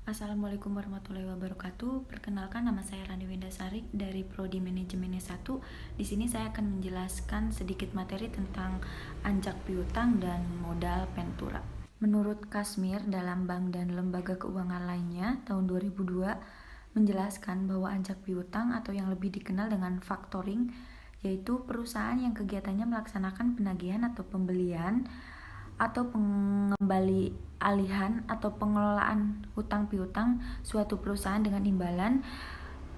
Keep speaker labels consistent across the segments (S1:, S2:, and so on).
S1: Assalamualaikum warahmatullahi wabarakatuh. Perkenalkan, nama saya Rani Windasari dari Prodi Manajemen S1. Di sini saya akan menjelaskan sedikit materi tentang anjak piutang dan modal Ventura. Menurut Kasmir dalam bank dan lembaga keuangan lainnya tahun 2002 menjelaskan bahwa anjak piutang atau yang lebih dikenal dengan factoring yaitu perusahaan yang kegiatannya melaksanakan penagihan atau pembelian atau pengembali alihan atau pengelolaan hutang piutang suatu perusahaan dengan imbalan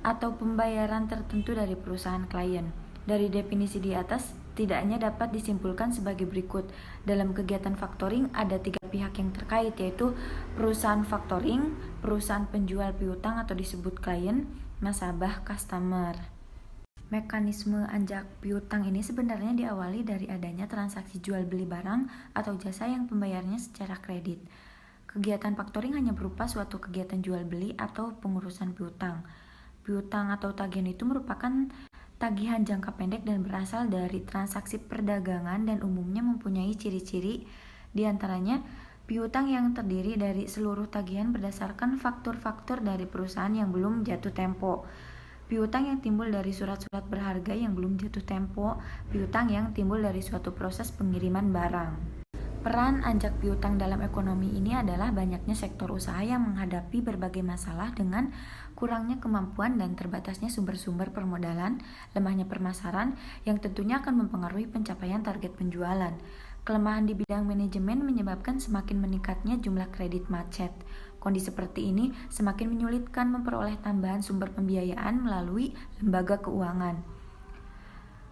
S1: atau pembayaran tertentu dari perusahaan klien. Dari definisi di atas, tidaknya dapat disimpulkan sebagai berikut. Dalam kegiatan factoring ada 3 pihak yang terkait, yaitu perusahaan factoring, perusahaan penjual piutang atau disebut klien, nasabah, customer. Mekanisme anjak piutang ini sebenarnya diawali dari adanya transaksi jual beli barang atau jasa yang pembayarnya secara kredit. Kegiatan faktoring hanya berupa suatu kegiatan jual beli atau pengurusan piutang. Piutang atau tagihan itu merupakan tagihan jangka pendek dan berasal dari transaksi perdagangan dan umumnya mempunyai ciri-ciri, diantaranya piutang yang terdiri dari seluruh tagihan berdasarkan faktur-faktur dari perusahaan yang belum jatuh tempo. Piutang yang timbul dari surat-surat berharga yang belum jatuh tempo, piutang yang timbul dari suatu proses pengiriman barang. Peran anjak piutang dalam ekonomi ini adalah banyaknya sektor usaha yang menghadapi berbagai masalah dengan kurangnya kemampuan dan terbatasnya sumber-sumber permodalan, lemahnya pemasaran yang tentunya akan mempengaruhi pencapaian target penjualan. Kelemahan di bidang manajemen menyebabkan semakin meningkatnya jumlah kredit macet. Kondisi seperti ini semakin menyulitkan memperoleh tambahan sumber pembiayaan melalui lembaga keuangan.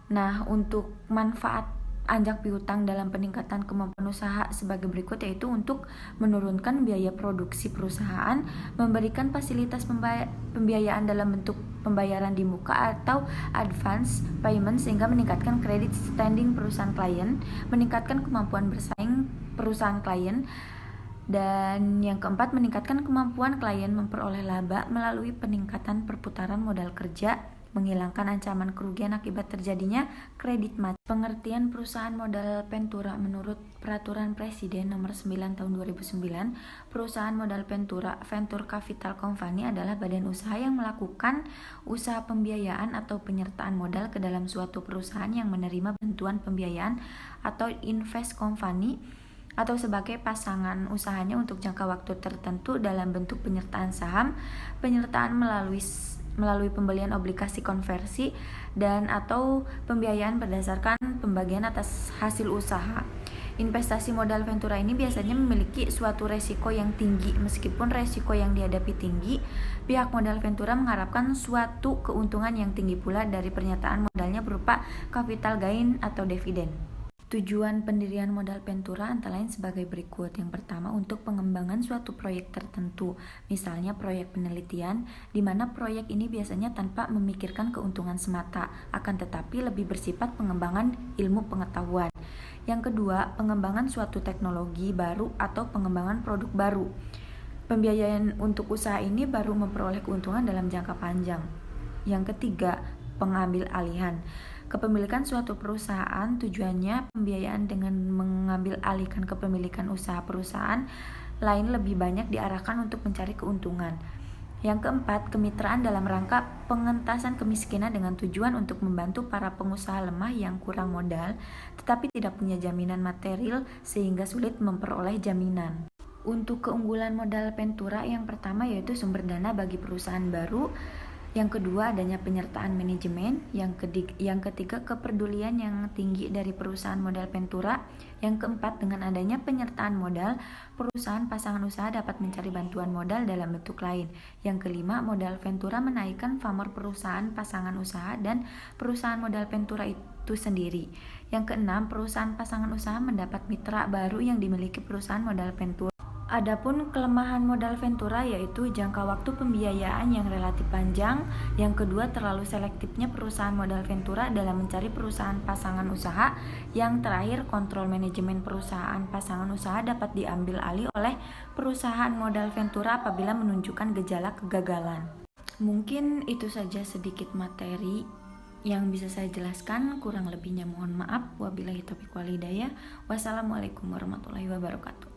S1: Nah, untuk manfaat anjak piutang dalam peningkatan kemampuan usaha sebagai berikut, yaitu untuk menurunkan biaya produksi perusahaan, memberikan fasilitas pembiayaan dalam bentuk pembayaran di muka atau advance payment sehingga meningkatkan credit standing perusahaan klien, meningkatkan kemampuan bersaing perusahaan klien, dan yang keempat, meningkatkan kemampuan klien memperoleh laba melalui peningkatan perputaran modal kerja, menghilangkan ancaman kerugian akibat terjadinya kredit macet. Pengertian perusahaan modal Ventura menurut Peraturan Presiden Nomor 9 Tahun 2009, perusahaan modal Ventura Venture Capital Company adalah badan usaha yang melakukan usaha pembiayaan atau penyertaan modal ke dalam suatu perusahaan yang menerima bantuan pembiayaan atau invest company atau sebagai pasangan usahanya untuk jangka waktu tertentu dalam bentuk penyertaan saham, penyertaan melalui pembelian obligasi konversi, dan atau pembiayaan berdasarkan pembagian atas hasil usaha. Investasi modal Ventura ini biasanya memiliki suatu resiko yang tinggi. Meskipun resiko yang dihadapi tinggi, pihak modal Ventura mengharapkan suatu keuntungan yang tinggi pula dari pernyataan modalnya berupa capital gain atau dividen. Tujuan pendirian modal Ventura antara lain sebagai berikut. Yang pertama, untuk pengembangan suatu proyek tertentu, misalnya proyek penelitian, di mana proyek ini biasanya tanpa memikirkan keuntungan semata, akan tetapi lebih bersifat pengembangan ilmu pengetahuan. Yang kedua, pengembangan suatu teknologi baru atau pengembangan produk baru. Pembiayaan untuk usaha ini baru memperoleh keuntungan dalam jangka panjang. Yang ketiga, pengambil alihan. Kepemilikan suatu perusahaan tujuannya pembiayaan dengan mengambil alihkan kepemilikan usaha perusahaan lain lebih banyak diarahkan untuk mencari keuntungan. Yang keempat, kemitraan dalam rangka pengentasan kemiskinan dengan tujuan untuk membantu para pengusaha lemah yang kurang modal tetapi tidak punya jaminan material sehingga sulit memperoleh jaminan. Untuk keunggulan modal Ventura, yang pertama yaitu sumber dana bagi perusahaan baru. Yang kedua, adanya penyertaan manajemen. Yang ketiga, kepedulian yang tinggi dari perusahaan modal Ventura. Yang keempat, dengan adanya penyertaan modal, perusahaan pasangan usaha dapat mencari bantuan modal dalam bentuk lain. Yang kelima, modal Ventura menaikkan pamor perusahaan pasangan usaha dan perusahaan modal Ventura itu sendiri. Yang keenam, perusahaan pasangan usaha mendapat mitra baru yang dimiliki perusahaan modal Ventura. Adapun kelemahan modal Ventura yaitu jangka waktu pembiayaan yang relatif panjang. Yang kedua, terlalu selektifnya perusahaan modal Ventura dalam mencari perusahaan pasangan usaha. Yang terakhir, kontrol manajemen perusahaan pasangan usaha dapat diambil alih oleh perusahaan modal Ventura apabila menunjukkan gejala kegagalan. Mungkin itu saja sedikit materi yang bisa saya jelaskan, kurang lebihnya mohon maaf. Wabillahi taufiq wal hidayah. Wassalamualaikum warahmatullahi wabarakatuh.